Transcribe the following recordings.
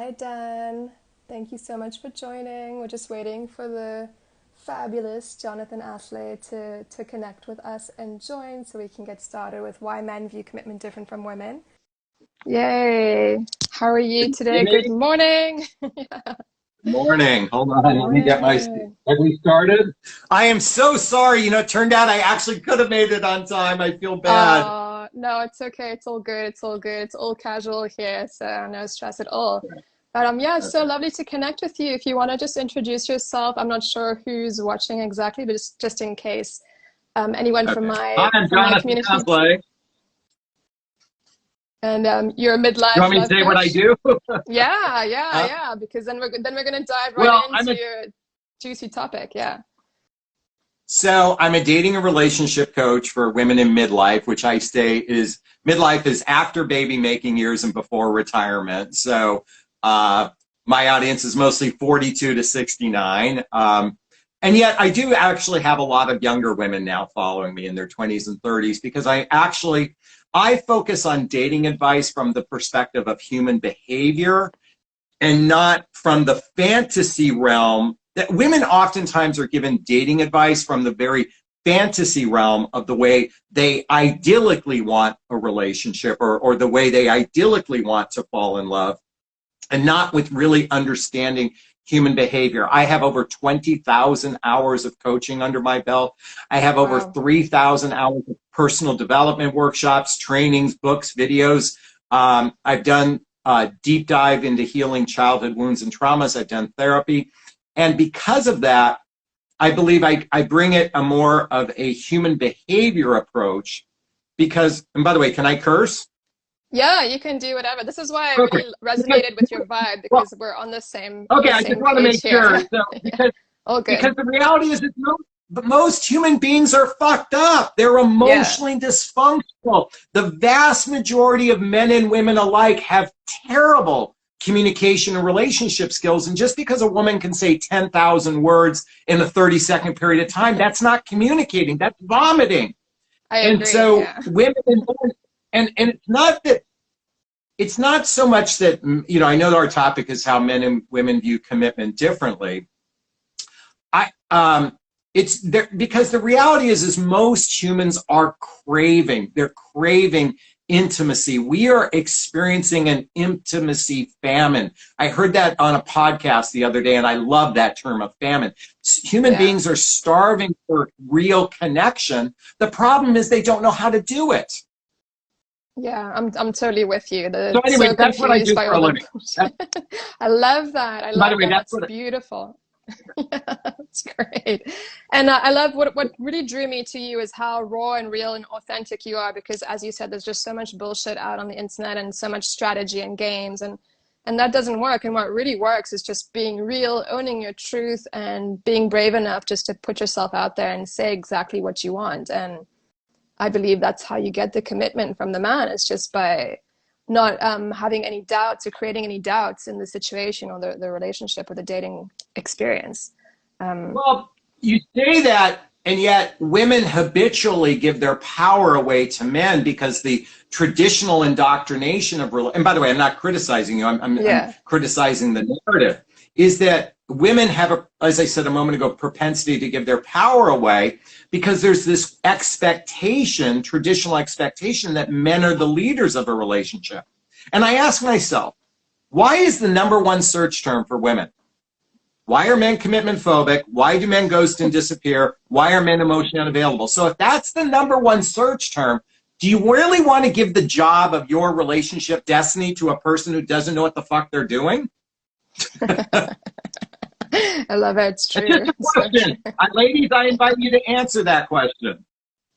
Hi, Dan. Thank you so much for joining. We're just waiting for the fabulous Jonathan Ashley to connect with us and join so we can get started with why men view commitment different from women. Yay! How are you today? Good Amy, morning. morning. Hold on, let me get my. Morning. Have we started? I am so sorry. It turned out I actually could have made it on time. I feel bad. No, it's okay. It's all good. It's all good. It's all casual here, so no stress at all. But yeah, it's so Okay. lovely to connect with you. If you want to just introduce yourself, I'm not sure who's watching exactly, but just in case, anyone from Okay. Hi, I'm my Jonathan community, Aslay. and you're a You midlife want me to love say what I coach. do? Yeah, yeah, Huh? yeah. Because then we're gonna dive right Well, into your juicy topic. Yeah. I'm a dating and relationship coach for women in midlife, which I say is midlife is after baby making years and before retirement. Uh, my audience is mostly 42 to 69. And yet I do actually have a lot of younger women now following me in their 20s and 30s because I focus on dating advice from the perspective of human behavior and not from the fantasy realm that women oftentimes are given dating advice from the very fantasy realm of the way they idyllically want a relationship or the way they idyllically want to fall in love and not with really understanding human behavior. I have over 20,000 hours of coaching under my belt. I have over Wow. 3,000 hours of personal development workshops, trainings, books, videos. I've done a deep dive into healing childhood wounds and traumas. I've done therapy. And because of that, I believe I bring it a more of a human behavior approach because, and by the way, can I curse? Yeah, you can do whatever. This is why I Okay. really Because, resonated with your vibe well, because we're on okay, the I just same want to page make here. sure. Yeah. So, Yeah. All because good. the reality is that most human beings are fucked up. They're Yeah. emotionally dysfunctional. The vast majority of men and women alike have terrible communication and relationship skills. And just because a woman can say 10,000 words in a 30-second period of time, that's not communicating, that's vomiting. I And agree. so Yeah. women and it's not so much that, I know our topic is how men and women view commitment differently. I it's there because the reality is most humans are they're craving intimacy. We are experiencing an intimacy famine. I heard that on a podcast the other day and I love that term of famine. Human Yeah. beings are starving for real connection. The problem is they don't know how to do it. Yeah. I'm totally with you. So anyway, So that's what I confused do by for a all the living. bullshit. I love that. I By the love way, that. that's That's what beautiful. Yeah, that's great. And I love what really drew me to you is how raw and real and authentic you are because as you said, there's just so much bullshit out on the internet and so much strategy and games and that doesn't work. And what really works is just being real, owning your truth and being brave enough just to put yourself out there and say exactly what you want. And I believe that's how you get the commitment from the man. It's just by not having any doubts or creating any doubts in the situation or the relationship or the dating experience. Um, Well, you say that, and yet women habitually give their power away to men because the traditional indoctrination of, and by the way, I'm not criticizing you, I'm yeah, criticizing the narrative, is that women have, as I said a moment ago, propensity to give their power away because there's this expectation, traditional expectation, that men are the leaders of a relationship. And I ask myself, why is the number one search term for women? Why are men commitment phobic? Why do men ghost and disappear? Why are men emotionally unavailable? So if that's the number one search term, do you really want to give the job of your relationship destiny to a person who doesn't know what the fuck they're doing? I love it. It's It's just true. a It's so true. question. Ladies, I invite you to answer that question.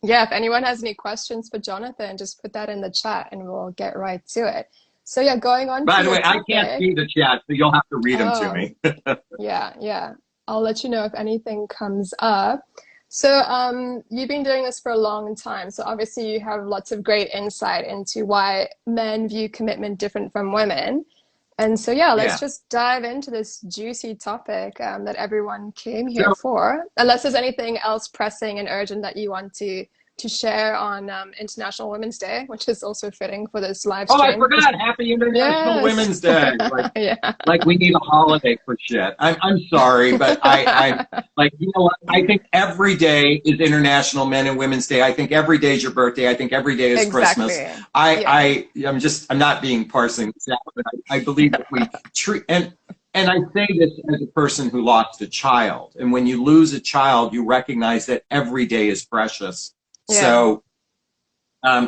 Yeah, if anyone has any questions for Jonathan, just put that in the chat and we'll get right to it. So yeah, going on to By the your way, I can't topic. see the chat, so you'll have to read them to Oh, me. yeah, yeah. I'll let you know if anything comes up. So, you've been doing this for a long time. So obviously you have lots of great insight into why men view commitment different from women. And so, yeah, let's Yeah. just dive into this juicy topic that everyone came here So for. Unless there's anything else pressing and urgent that you want to to share on International Women's Day, which is also fitting for this live Oh, I stream. forgot. Happy International Yes. Women's Day. Yeah. Like we need a holiday for shit. I'm sorry, but I'm like, you know what? I think every day is International Men and Women's Day. I think every day is your birthday. I think every day is Exactly. Christmas. Yeah. I'm not being parsing this out, but I believe that we treat, and I say this as a person who lost a child. And when you lose a child, you recognize that every day is precious. Yeah. So,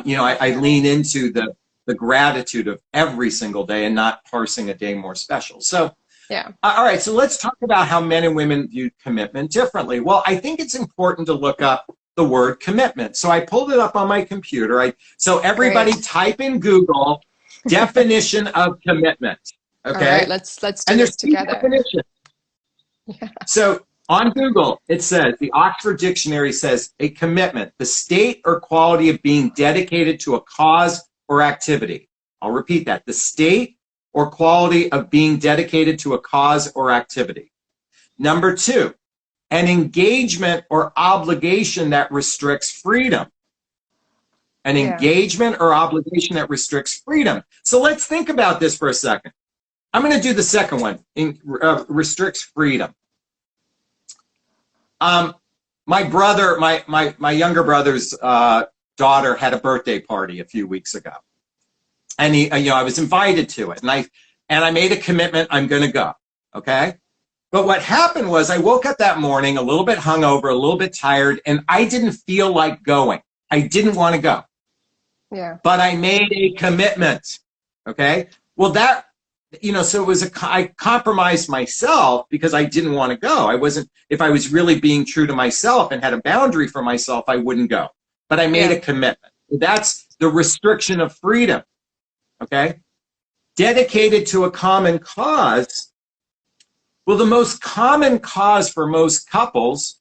you know, I lean into the gratitude of every single day and not parsing a day more special. So, yeah. All right, so let's talk about how men and women view commitment differently. Well, I think it's important to look up the word commitment. So I pulled it up on my computer. So everybody type in Google definition of commitment. Okay. All right, let's do this together. Yeah. So on Google, it says, the Oxford Dictionary says, a commitment, the state or quality of being dedicated to a cause or activity. I'll repeat that. The state or quality of being dedicated to a cause or activity. Number 2, an engagement or obligation that restricts freedom. An engagement or obligation that restricts freedom. So let's think about this for a second. I'm going to do the second one, restricts freedom. My brother, my younger brother's daughter had a birthday party a few weeks ago. And you know, I was invited to it, and I made a commitment. I'm going to go. Okay. But what happened was I woke up that morning a little bit hungover, a little bit tired, and I didn't feel like going. I didn't want to go. Yeah. But I made a commitment. Okay. Well, that, you know, so it was I compromised myself because I didn't want to go. If I was really being true to myself and had a boundary for myself, I wouldn't go. But I made a commitment. That's the restriction of freedom. Okay. Dedicated to a common cause. Well, the most common cause for most couples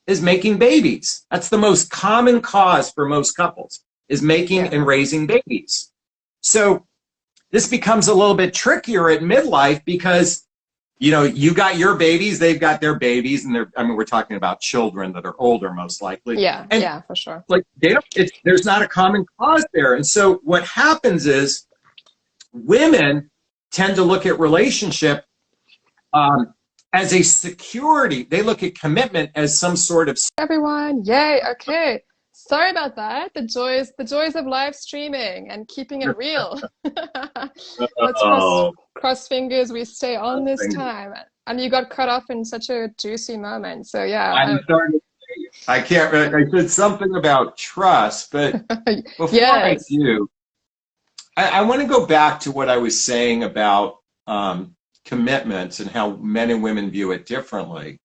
is making babies. That's the most common cause for most couples, is making and raising babies. So this becomes a little bit trickier at midlife because, you know, you got your babies, they've got their babies, and we're talking about children that are older, most likely. Yeah, and yeah, for sure. Like there's not a common cause there. And so what happens is women tend to look at relationship as a security. They look at commitment as some sort of... Everyone, yay, okay. Sorry about that. The joys of live streaming and keeping it real. Let's cross fingers we stay on this time. And you got cut off in such a juicy moment. So yeah. I said something about trust, but before I do, I want to go back to what I was saying about commitments and how men and women view it differently.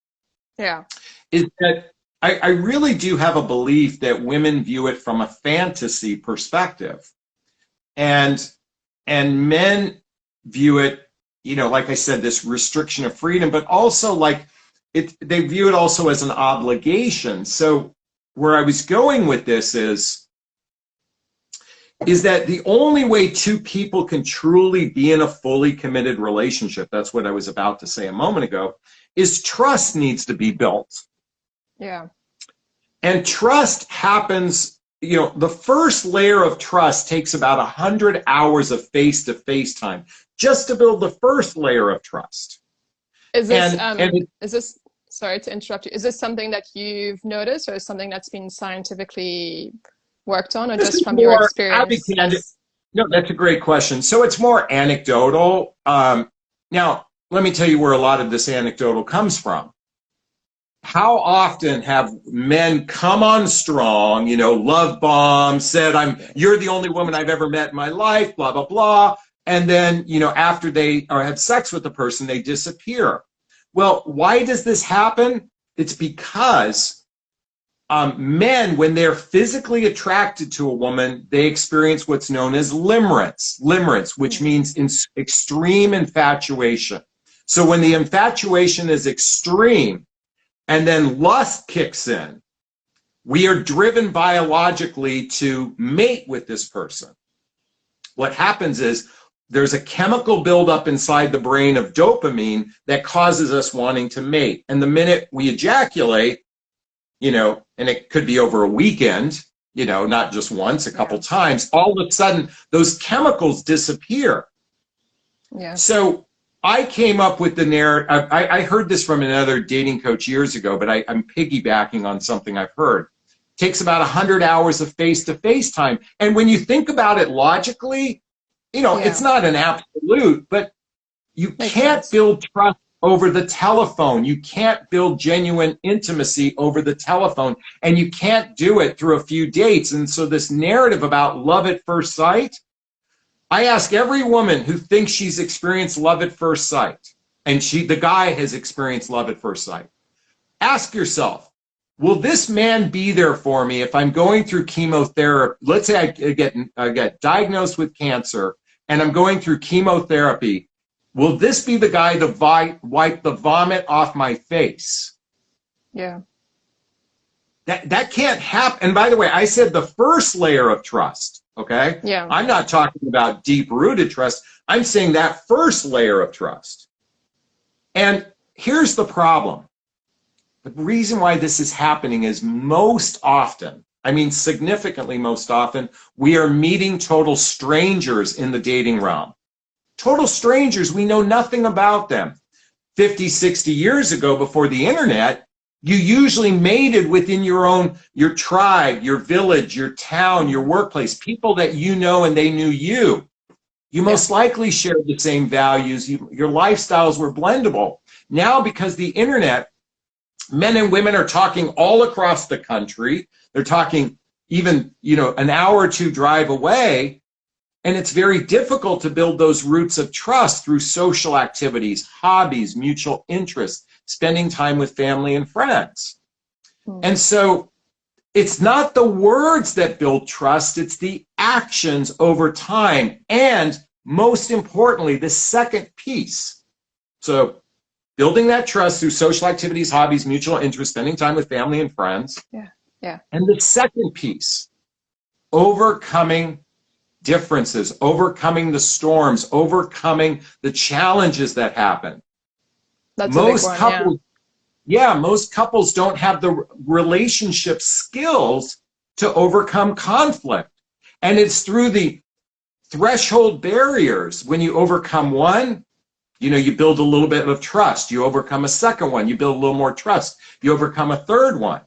Yeah. Is that I really do have a belief that women view it from a fantasy perspective. And men view it, you know, like I said, this restriction of freedom, but also like they view it also as an obligation. So where I was going with this is that the only way two people can truly be in a fully committed relationship, that's what I was about to say a moment ago, is trust needs to be built. Yeah. And trust happens, you know, the first layer of trust takes about 100 hours of face-to-face time just to build the first layer of trust. Is this, sorry to interrupt you, is this something that you've noticed, or is something that's been scientifically worked on, or just from your experience? No, that's a great question. So it's more anecdotal. Now, let me tell you where a lot of this anecdotal comes from. How often have men come on strong, you know, love bomb, said, you're the only woman I've ever met in my life, blah, blah, blah. And then, you know, after they have sex with the person, they disappear. Well, why does this happen? It's because men, when they're physically attracted to a woman, they experience what's known as limerence, which means extreme infatuation. So when the infatuation is extreme, and then lust kicks in, we are driven biologically to mate with this person. What happens is there's a chemical buildup inside the brain of dopamine that causes us wanting to mate. And the minute we ejaculate, you know, and it could be over a weekend, you know, not just once, a couple times, all of a sudden those chemicals disappear. Yeah. So I came up with the narrative. I heard this from another dating coach years ago, but I'm piggybacking on something I've heard. It takes about 100 hours of face-to-face time. And when you think about it logically, you know, it's not an absolute, but you can't build trust over the telephone. You can't build genuine intimacy over the telephone, and you can't do it through a few dates. And so this narrative about love at first sight, I ask every woman who thinks she's experienced love at first sight, and the guy has experienced love at first sight, ask yourself, will this man be there for me if I'm going through chemotherapy? Let's say I get diagnosed with cancer and I'm going through chemotherapy. Will this be the guy to wipe the vomit off my face? Yeah. That can't happen. And by the way, I said the first layer of trust, okay? Yeah. I'm not talking about deep-rooted trust. I'm saying that first layer of trust. And here's the problem. The reason why this is happening is most often, I mean significantly most often, we are meeting total strangers in the dating realm. Total strangers, we know nothing about them. 50, 60 years ago, before the internet, you usually mated within your tribe, your village, your town, your workplace, people that you know and they knew you. You most likely shared the same values. Your lifestyles were blendable. Now, because the internet, men and women are talking all across the country. They're talking even, you know, an hour or two drive away. And it's very difficult to build those roots of trust through social activities, hobbies, mutual interests, spending time with family and friends. And so it's not the words that build trust, it's the actions over time. And most importantly, the second piece. So building that trust through social activities, hobbies, mutual interests, spending time with family and friends. Yeah. Yeah. And the second piece, overcoming differences, overcoming the storms, overcoming the challenges that happen. That's most a big one, couples, most couples don't have the relationship skills to overcome conflict. And it's through the threshold barriers. When you overcome one, you know, you build a little bit of trust. You overcome a second one, you build a little more trust. You overcome a third one.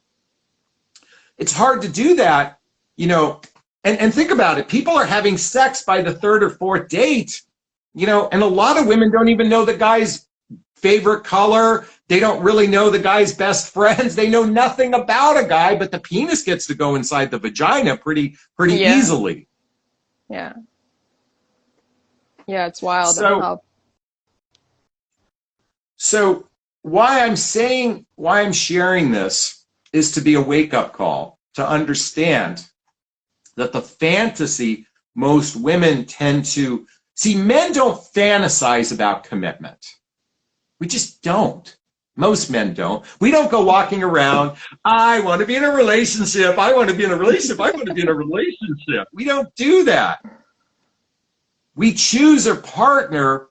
It's hard to do that, you know. And think about it. People are having sex by the third or fourth date, you know, and a lot of women don't even know the guy's favorite color. They don't really know the guy's best friends. They know nothing about a guy, but the penis gets to go inside the vagina pretty easily. Yeah. Yeah, it's wild. So why I'm sharing this is to be a wake-up call, to understand that the fantasy most women tend to see, men don't fantasize about commitment. We just don't. Most men don't. We don't go walking around, I want to be in a relationship, I want to be in a relationship, I want to be in a relationship. We don't do that. We choose a partner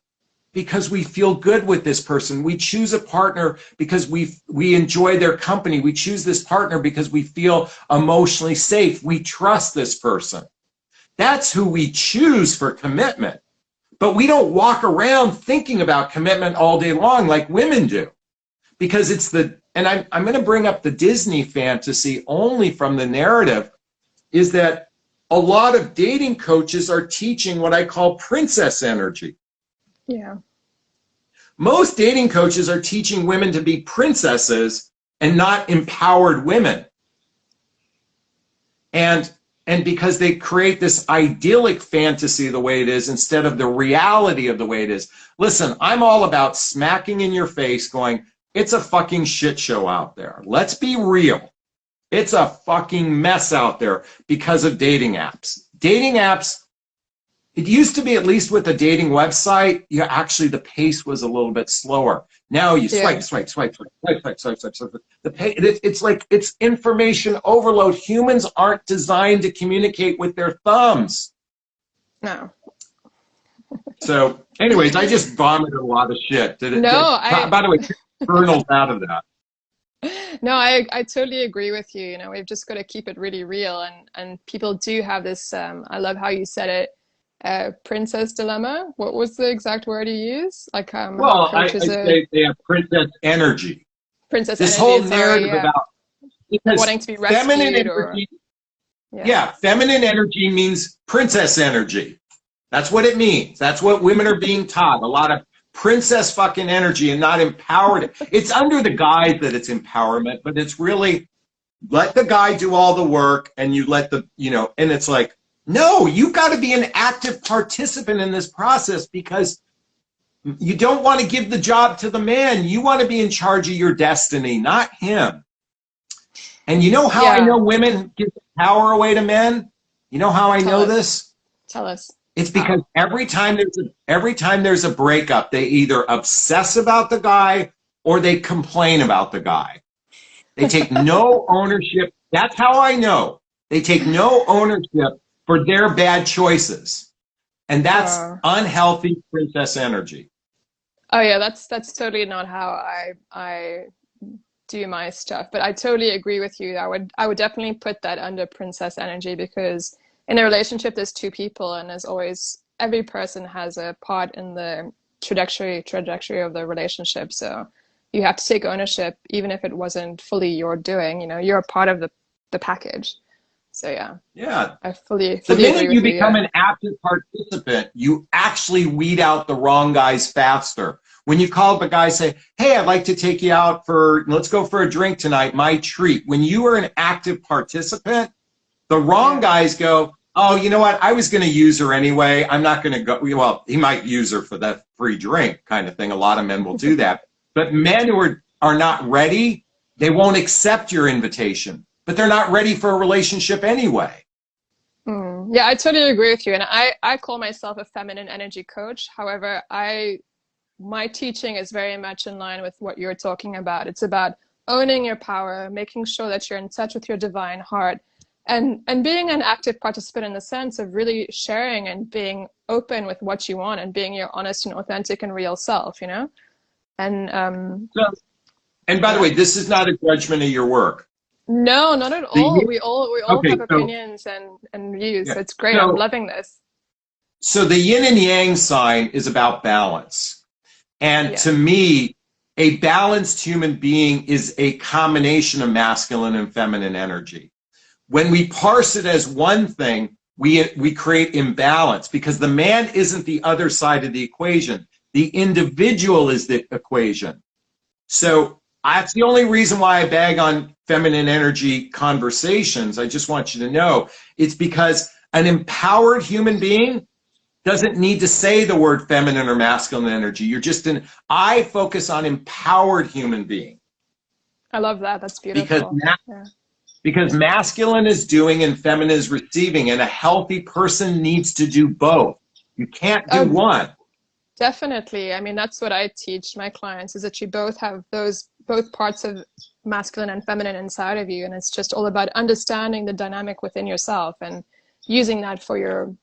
because we feel good with this person. We choose a partner because we enjoy their company. We choose this partner because we feel emotionally safe. We trust this person. That's who we choose for commitment. But we don't walk around thinking about commitment all day long like women do. Because it's and I'm going to bring up the Disney fantasy only from the narrative, is that a lot of dating coaches are teaching what I call princess energy. Yeah. Most dating coaches are teaching women to be princesses and not empowered women. And because they create this idyllic fantasy the way it is instead of the reality of the way it is. Listen, I'm all about smacking in your face going, it's a fucking shit show out there. Let's be real. It's a fucking mess out there because of dating apps. Dating apps, it used to be, at least with a dating website, the pace was a little bit slower. Now you swipe. It's like it's information overload. Humans aren't designed to communicate with their thumbs. No. So, anyways, I just vomited a lot of shit. By the way, journals out of that. No, I totally agree with you. You know, we've just got to keep it really real, and people do have this. I love how you said it, princess dilemma. What was the exact word you used? Like how Well, coaches I are say they have princess energy. princess This energy. whole Sorry, narrative yeah, about, wanting because to be feminine rescued or energy, yeah. yeah, feminine energy means princess energy. That's what it means. That's what women are being taught. A lot of princess fucking energy and not empowered. It's under the guise that it's empowerment, but it's really let the guy do all the work and you let the, and it's like, no, you've got to be an active participant in this process because you don't want to give the job to the man. You want to be in charge of your destiny, not him. And you know how I Yeah, know women give power away to men? You know how I tell know us. this? Tell us It's because how. every time there's a breakup, they either obsess about the guy or they complain about the guy. They take no ownership. That's how I know. They take no ownership for their bad choices. And that's Uh, unhealthy princess energy. oh yeah, that's totally not how I do my stuff. But I totally agree with you. I would definitely put that under princess energy because in a relationship there's two people and there's always every person has a part in the trajectory of the relationship. So you have to take ownership even if it wasn't fully your doing, you know, you're a part of the package. So yeah, Yeah. I fully The fully agree minute you with you. become Yeah. an active participant, you actually weed out the wrong guys faster. When you call up a guy, say, hey, I'd like to take you out let's go for a drink tonight, my treat. When you are an active participant, the wrong Yeah. guys go, oh, you know what? I was going to use her anyway. I'm not going to go. Well, he might use her for that free drink kind of thing. A lot of men will do that. But men who are not ready, they won't accept your invitation, but they're not ready for a relationship anyway. Yeah, I totally agree with you. And I call myself a feminine energy coach. However, my teaching is very much in line with what you're talking about. It's about owning your power, making sure that you're in touch with your divine heart, and being an active participant in the sense of really sharing and being open with what you want and being your honest and authentic and real self, you know? And So, and by the yeah. way, this is not a judgment of your work. No, not at The all. We all have okay, so opinions and views. yeah, It's great. I'm so loving this. so the yin and yang sign is about balance. And Yeah. to me, a balanced human being is a combination of masculine and feminine energy. When we parse it as one thing, we create imbalance because the man isn't the other side of the equation. The individual is the equation. So that's the only reason why I bag on feminine energy conversations. I just want you to know it's because an empowered human being doesn't need to say the word feminine or masculine energy. I focus on empowered human being I love that. That's because beautiful. Yeah. because masculine is doing and feminine is receiving, and a healthy person needs to do both. You can't do Oh, one. definitely. I mean, that's what I teach my clients is that you both have those both parts of masculine and feminine inside of you, and it's just all about understanding the dynamic within yourself and using that for your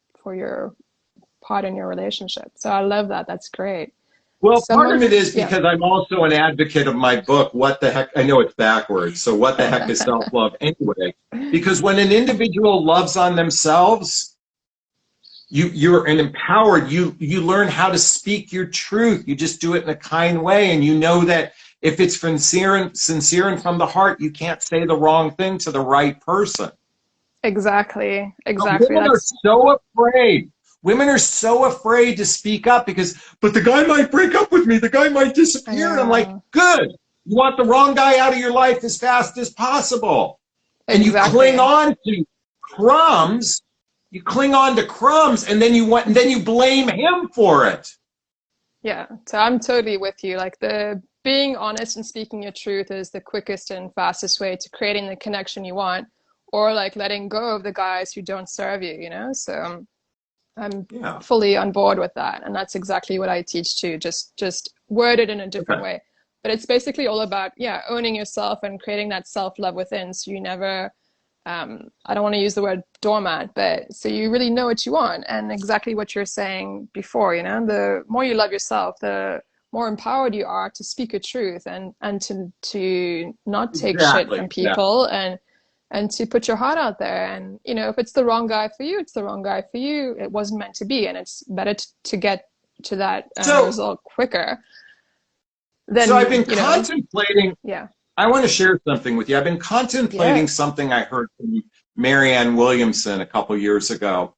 part in your relationship. So I love that. That's great. Well, part of it Someone, is yeah. because I'm also an advocate of my book, What the Heck? I know it's backwards. So, what the heck is self love anyway? Because when an individual loves on themselves, you're an empowered, you learn how to speak your truth. You just do it in a kind way. And you know that if it's sincere and from the heart, you can't say the wrong thing to the right person. Exactly. But Exactly. That's women are so afraid to speak up but the guy might break up with me. The guy might I disappear. And I'm like, know. good. You want the wrong guy out of your life as fast as possible. And you cling Exactly. on to crumbs. You cling on to crumbs and then you blame him for it. Yeah, so I'm totally with you. Like the being honest and speaking your truth is the quickest and fastest way to creating the connection you want, or like letting go of the guys who don't serve you, you know? So I'm Yeah. fully on board with that. And that's exactly what I teach too, just worded in a different Okay. way. But it's basically all about, yeah, owning yourself and creating that self-love within so you never I don't want to use the word doormat, but so you really know what you want and exactly what you're saying before, you know, the more you love yourself, the more empowered you are to speak your truth and to not take shit Exactly. from Yeah. people and to put your heart out there. And, you know, if it's the wrong guy for you, it's the wrong guy for you. It wasn't meant to be. And it's better to get to that So, result quicker so I've than, been you know, contemplating, yeah. I want to share something with you. I've been contemplating Yes. something I heard from Marianne Williamson a couple years ago.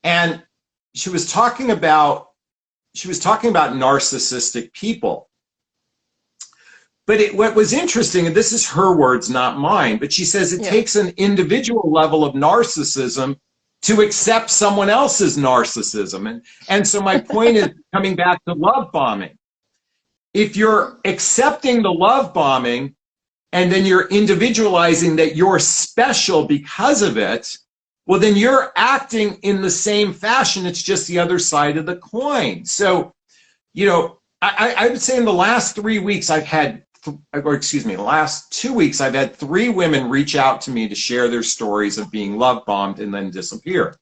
And she was talking about narcissistic people. But what was interesting, and this is her words, not mine, but she says it Yeah. takes an individual level of narcissism to accept someone else's narcissism. And so my point is coming back to love bombing. If you're accepting the love bombing and then you're individualizing that you're special because of it, well, then you're acting in the same fashion. It's just the other side of the coin. So, you know, I would say in the last 3 weeks, the last 2 weeks, I've had 3 women reach out to me to share their stories of being love bombed and then disappear.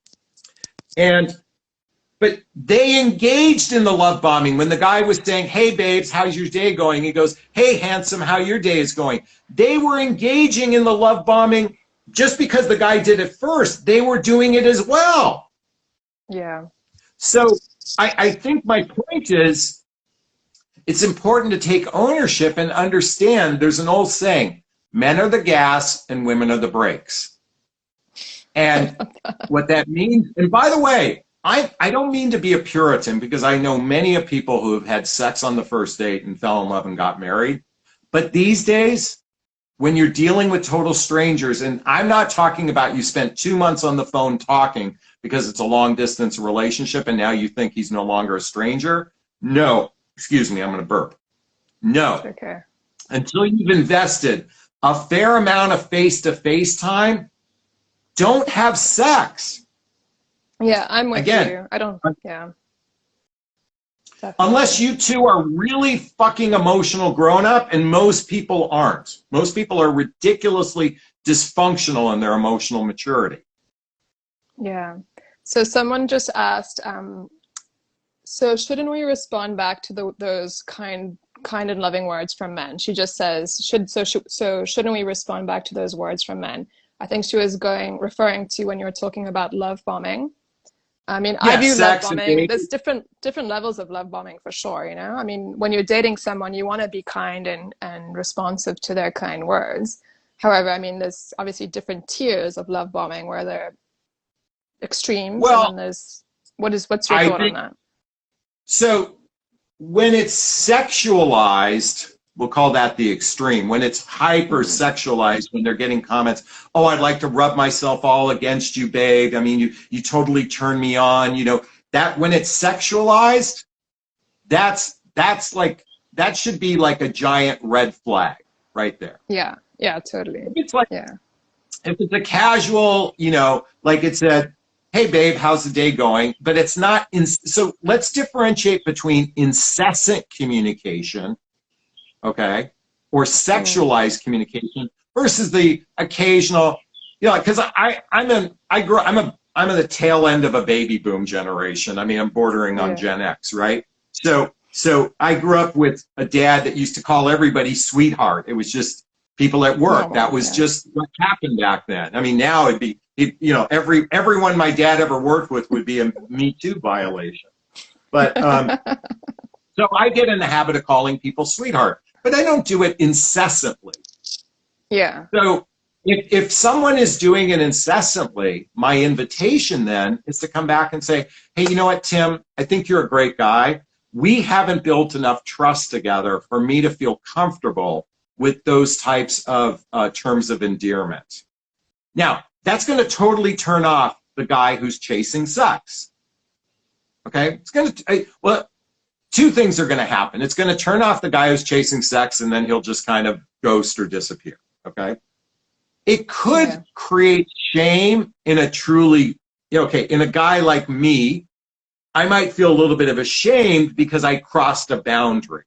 But they engaged in the love bombing. When the guy was saying, hey, babes, how's your day going? He goes, hey, handsome, how your day is going? They were engaging in the love bombing just because the guy did it first. They were doing it as well. Yeah. So I think my point is it's important to take ownership and understand there's an old saying, men are the gas and women are the brakes. And what that means, and by the way, I don't mean to be a Puritan because I know many of people who have had sex on the first date and fell in love and got married. But these days, when you're dealing with total strangers, and I'm not talking about you spent 2 months on the phone talking because it's a long distance relationship and now you think he's no longer a stranger. No, excuse me, I'm going to burp. No. Okay. Until you've invested a fair amount of face-to-face time, don't have sex. Yeah, I'm with Again, you. I don't, yeah. Definitely. Unless you two are really fucking emotional grown-up, and most people aren't. Most people are ridiculously dysfunctional in their emotional maturity. Yeah. So someone just asked, so shouldn't we respond back to those kind and loving words from men? She just says, shouldn't we respond back to those words from men? I think she was referring to when you were talking about love bombing. I mean, yeah, I view love bombing, there's different levels of love bombing for sure, you know? I mean, when you're dating someone, you want to be kind and responsive to their kind words. However, I mean, there's obviously different tiers of love bombing where they're extremes. Well, and then there's, what's your thought on that? So when it's sexualized, we'll call that the extreme. When it's hyper-sexualized, when they're getting comments, oh, I'd like to rub myself all against you, babe. I mean, you totally turn me on. You know, that when it's sexualized, that's like, that should be like a giant red flag right there. Yeah, yeah, totally. It's like, yeah. If it's a casual, you know, like it said, hey, babe, how's the day going? But it's not, so let's differentiate between incessant communication, okay, or sexualized communication versus the occasional, you know, because I'm at the tail end of a baby boom generation. I mean, I'm bordering on Gen X, right? So I grew up with a dad that used to call everybody sweetheart. It was just people at work. That was just what happened back then. I mean, now it'd be, you know, everyone my dad ever worked with would be a Me Too violation. But so I get in the habit of calling people sweetheart, but I don't do it incessantly. Yeah. So if someone is doing it incessantly, my invitation then is to come back and say, hey, you know what, Tim, I think you're a great guy. We haven't built enough trust together for me to feel comfortable with those types of terms of endearment. Now, that's going to totally turn off the guy who's chasing sex. Okay? It's going to, well, two things are going to happen. It's going to turn off the guy who's chasing sex, and then he'll just kind of ghost or disappear. Okay? It could create shame in a truly, okay, in a guy like me, I might feel a little bit of ashamed because I crossed a boundary.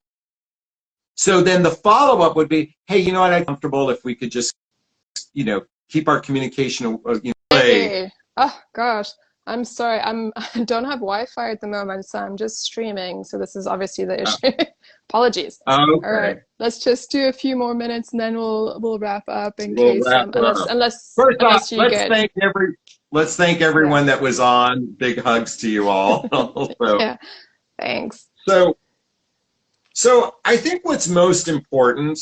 So then the follow-up would be, hey, you know what, I'm comfortable if we could just, you know, keep our communication, you know, Hey. Oh, gosh. I'm sorry. I don't have Wi-Fi at the moment, so I'm just streaming. So this is obviously the Uh, issue. Apologies. All right. okay, Let's just do a few more minutes and then we'll wrap up in we'll case wrap unless up. First off, unless you get let's thank yeah. everyone that was on. Big hugs to you all. so, Yeah. Thanks. so, so I think what's most important,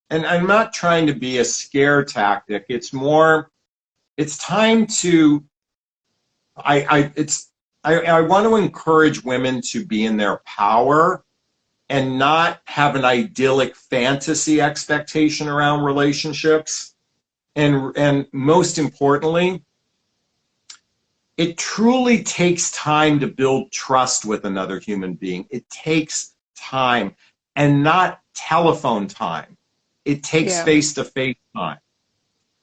and I'm not trying to be a scare tactic. It's more, it's time to, I want to encourage women to be in their power and not have an idyllic fantasy expectation around relationships. And most importantly, it truly takes time to build trust with another human being. It takes time, and not telephone time. It takes Yeah. face-to-face time.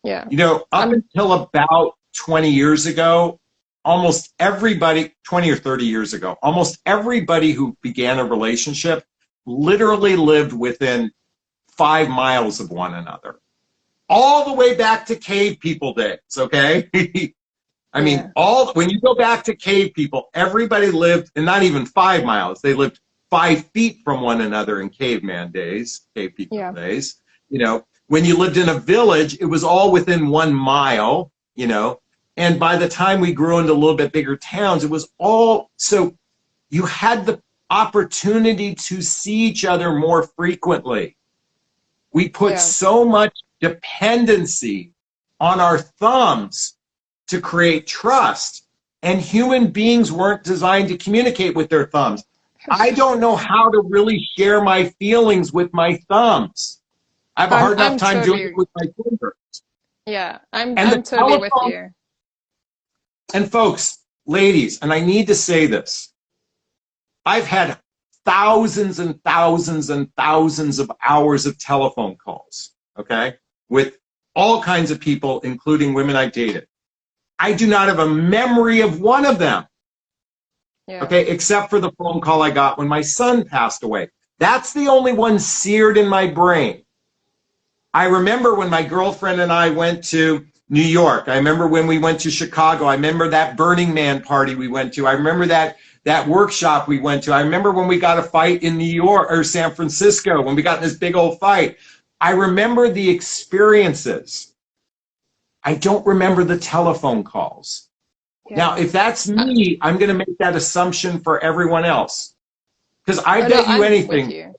Yeah. You know, up I'm until about 20 years ago, almost everybody, 20 or 30 years ago, almost everybody who began a relationship literally lived within 5 miles of one another. All the way back to cave people days, okay? I mean, yeah. when you go back to cave people, everybody lived, and not even 5 miles, they lived 5 feet from one another in caveman days, cave people Yeah. days. You know, when you lived in a village, it was all within 1 mile, you know, and by the time we grew into a little bit bigger towns, it was all, so you had the opportunity to see each other more frequently. We put Yeah. so much dependency on our thumbs to create trust, and human beings weren't designed to communicate with their thumbs. I don't know how to really share my feelings with my thumbs. I have a hard enough I'm time doing it totally with my fingers. yeah. And the I'm totally with telephone, you. and folks, ladies, and I need to say this, I've had thousands and thousands and thousands of hours of telephone calls, okay, with all kinds of people, including women I've dated. I do not have a memory of one of them, Yeah. okay, except for the phone call I got when my son passed away. That's the only one seared in my brain. I remember when my girlfriend and I went to New York. I remember when we went to Chicago. I remember that Burning Man party we went to. I remember that workshop we went to. I remember when we got a fight in New York or San Francisco, when we got in this big old fight. I remember the experiences. I don't remember the telephone calls. Now, Yeah. if that's Uh, me, I'm going to make that assumption for everyone else. Because I oh no, bet you I'm with anything, you.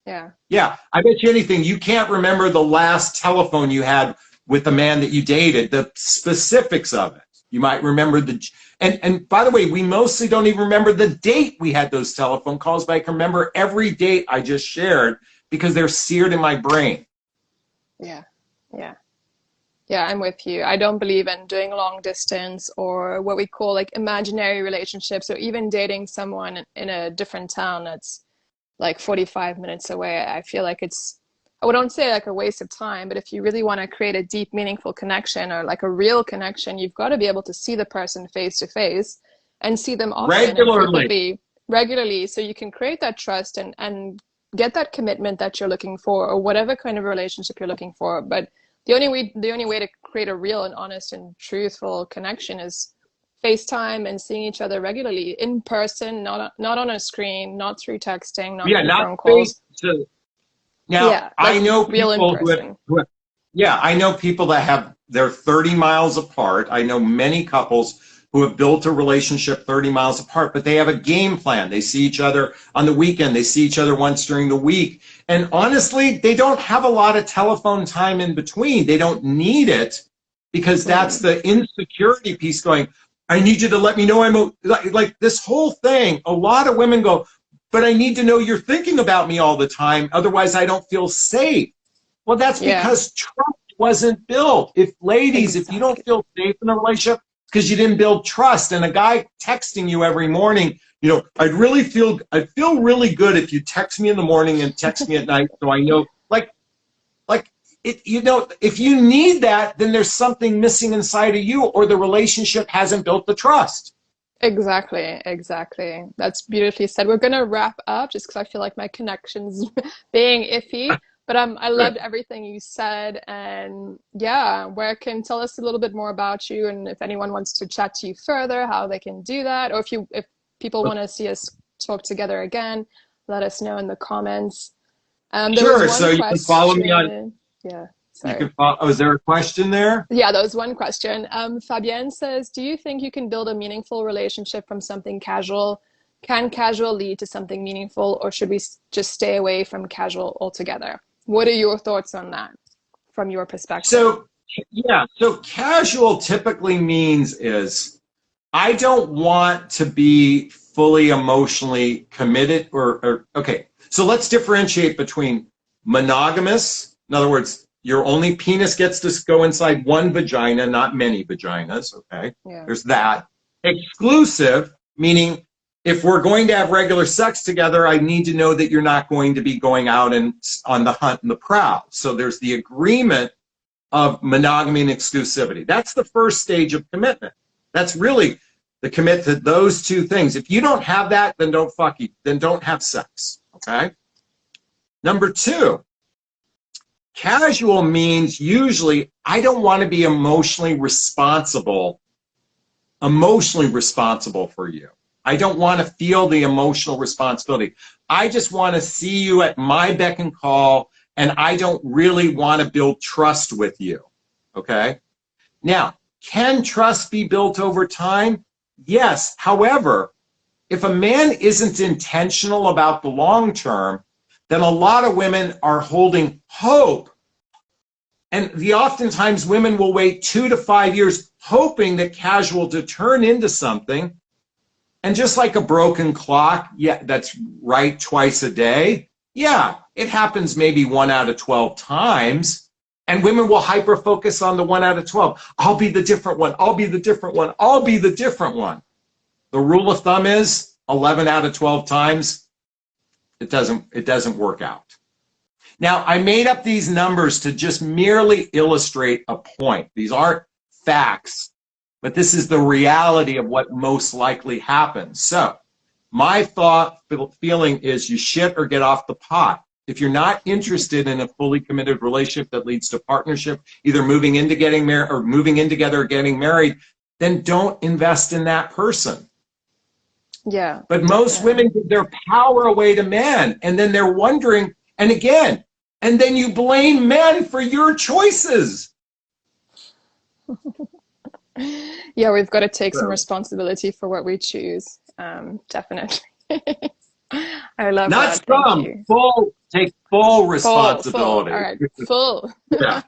Yeah. yeah, I bet you anything, you can't remember the last telephone you had with the man that you dated, the specifics of it. You might remember and by the way, we mostly don't even remember the date we had those telephone calls, but I can remember every date I just shared because they're seared in my brain. Yeah. Yeah. Yeah, I'm with you. I don't believe in doing long distance or what we call like imaginary relationships or even dating someone in a different town that's like 45 minutes away. I feel like I wouldn't say like a waste of time, but if you really want to create a deep, meaningful connection or like a real connection, you've got to be able to see the person face to face and see them often and Regularly. frequently, regularly, so you can create that trust and get that commitment that you're looking for or whatever kind of relationship you're looking for. But the only way to create a real and honest and truthful connection is FaceTime and seeing each other regularly in person, not on a screen, not through texting, not Yeah, through not phone face calls. to. Now, Yeah, I like know real in people person. yeah, I know people that they're 30 miles apart. I know many couples who have built a relationship 30 miles apart, but they have a game plan. They see each other on the weekend. They see each other once during the week. And honestly, they don't have a lot of telephone time in between. They don't need it because that's Mm, the insecurity piece going, I need you to let me know like this whole thing. A lot of women go, but I need to know you're thinking about me all the time. Otherwise, I don't feel safe. Well, that's yeah, because trust wasn't built. If you don't exactly. feel safe in a relationship, because you didn't build trust. And a guy texting you every morning, you know, I'd feel really good if you text me in the morning and text me at night, so I know, like it, you know, if you need that, then there's something missing inside of you, or the relationship hasn't built the trust. Exactly, exactly. That's beautifully said. We're gonna wrap up just because I feel like my connection's being iffy. But I Good. loved everything you said, and yeah, where can tell us a little bit more about you, and if anyone wants to chat to you further, how they can do that, or if people want to see us talk together again, let us know in the comments. There was Sure. one So you can follow me on. question. Yeah, You sorry. can follow. Oh, is there a question there? Yeah, that was one question. Fabienne says, do you think you can build a meaningful relationship from something casual? Can casual lead to something meaningful, or should we just stay away from casual altogether? What are your thoughts on that from your perspective? So yeah. So casual typically means is I don't want to be fully emotionally committed or okay. So let's differentiate between monogamous. In other words, your only penis gets to go inside one vagina, not many vaginas. Okay. Yeah. There's that. Exclusive, meaning if we're going to have regular sex together, I need to know that you're not going to be going out and on the hunt and the prowl. So there's the agreement of monogamy and exclusivity. That's the first stage of commitment. That's really the commit to those two things. If you don't have that, then don't fuck you. Then don't have sex. Okay. Number two, casual means usually I don't want to be emotionally responsible for you. I don't want to feel the emotional responsibility. I just want to see you at my beck and call, and I don't really want to build trust with you. Okay? Now, can trust be built over time? Yes. However, if a man isn't intentional about the long term, then a lot of women are holding hope. And oftentimes women will wait 2 to 5 years hoping that casual to turn into something. And just like a broken clock, yeah, that's right twice a day. Yeah, it happens maybe 1 out of 12 times. And women will hyper focus on the 1 out of 12. I'll be the different one. I'll be the different one. I'll be the different one. The rule of thumb is 11 out of 12 times, it doesn't work out. Now, I made up these numbers to just merely illustrate a point. These aren't facts, but this is the reality of what most likely happens. So my feeling is you shit or get off the pot. If you're not interested in a fully committed relationship that leads to partnership, either moving into getting married or moving in together or getting married, then don't invest in that person. Yeah. But most women give their power away to men, and then they're wondering, and again, and then you blame men for your choices. Yeah, we've got to take some responsibility for what we choose. Definitely. I love Not that. Thank some, you. take full responsibility. Full. All right, full. Yeah.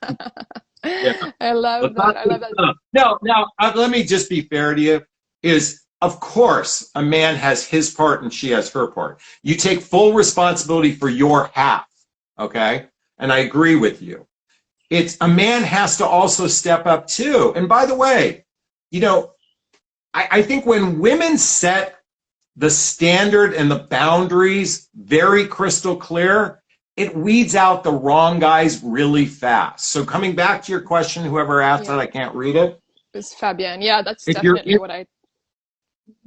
Yeah. I love that. I love that. Now, let me just be fair to you, is of course a man has his part and she has her part. You take full responsibility for your half, okay? And I agree with you. It's a man has to also step up too. And by the way, you know, I think when women set the standard and the boundaries very crystal clear, it weeds out the wrong guys really fast. So coming back to your question, whoever asked that, I can't read it. It's Fabienne. Yeah, that's If definitely what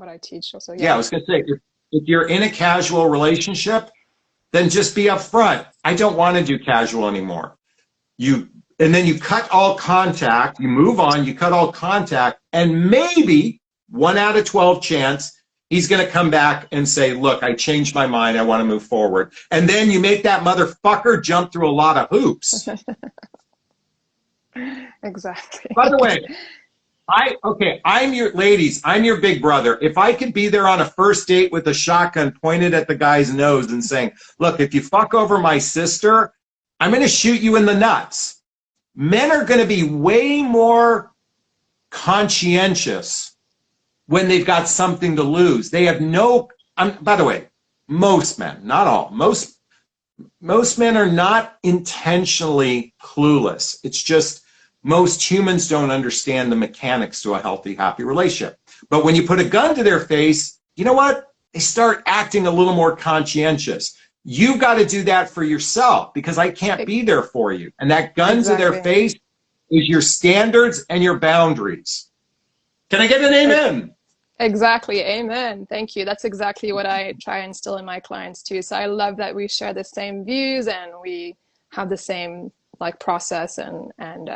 I teach also. Yeah, I was going to say, if you're in a casual relationship, then just be upfront. I don't want to do casual anymore. And then you cut all contact, you move on, you cut all contact, and maybe 1 out of 12 chance he's going to come back and say, look, I changed my mind, I want to move forward. And then you make that motherfucker jump through a lot of hoops. Exactly. By the way, I'm your big brother. If I could be there on a first date with a shotgun pointed at the guy's nose and saying, look, if you fuck over my sister, I'm going to shoot you in the nuts. Men are going to be way more conscientious when they've got something to lose. They have by the way, most men, not all, most men are not intentionally clueless. It's just most humans don't understand the mechanics to a healthy, happy relationship. But when you put a gun to their face, you know what? They start acting a little more conscientious. You've got to do that for yourself because I can't be there for you. And that gun to their face is your standards and your boundaries. Can I get an amen? Exactly. Amen. Thank you. That's exactly what I try and instill in my clients too. So I love that we share the same views and we have the same like process and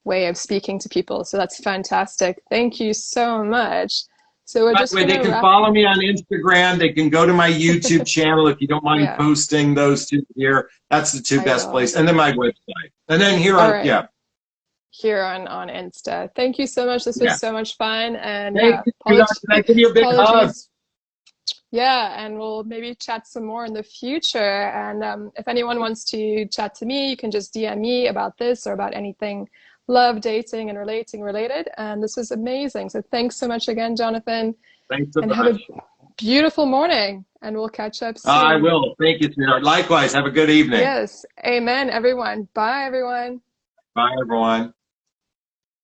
way of speaking to people. So that's fantastic. Thank you so much. So we're By just the way, going they to can wrap. follow me on Instagram. They can go to my YouTube channel if you don't mind Yeah, posting those two here. That's the two I best will. places. And then my website. And then here All on, right. yeah, Here on Insta. Thank you so much. This was yeah. so much fun. And Thank yeah, you, sweetheart. Can I give you a big hug? apologies. Yeah, and we'll maybe chat some more in the future. And if anyone wants to chat to me, you can just DM me about this or about anything love, dating, and relating related. And this was amazing. So thanks so much again, Jonathan, Thanks so and have a much. beautiful morning. And we'll catch up I soon. will. Thank you, sweetheart. Likewise. Have a good evening. Yes, amen, everyone. Bye, everyone. Bye, everyone.